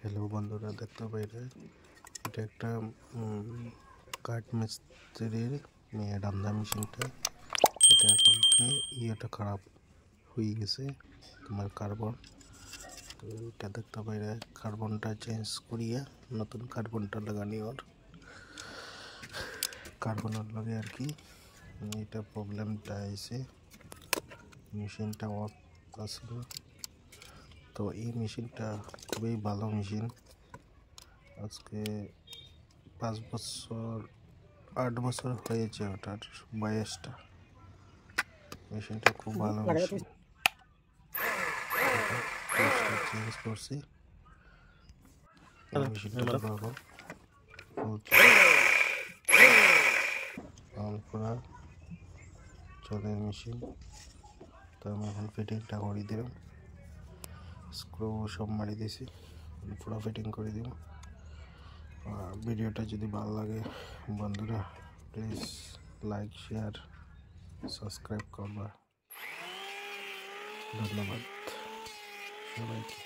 Hello বন্ধুরা, দেখতে পাইলে এটা একটা কাঠ মিস্ত্রির রান্না মেশিনটা। এটা এখনকে ইয়েটা খারাপ হয়ে গেছে, তোমার কার্বন। তো এটা দেখতে পাইলে কার্বনটা চেঞ্জ করিয়া নতুন কার্বনটা লাগানি, ওর কার্বনের লগে আর কি এটা প্রবলেমটা আইছে, মেশিনটা অফ আসলো। তো এই মেশিনটা খুবই ভালো মেশিন, আজকে 5 বছর 8 বছর হয়েছে ওটার বয়সটা। মেশিনটা খুব ভালো মেশিন, চেঞ্জ করছি। মেশিনটা দেখো পুরা চলে মেশিন। তো আমি এখন ফিটিংটা করে দিলাম, স্ক্রু সব মারি দিয়েছি, পুরো ফিটিং করে দিব। ভিডিওটা যদি ভালো লাগে বন্ধুরা, প্লিজ লাইক, শেয়ার, সাবস্ক্রাইব করবা। ধন্যবাদ সবাইকে।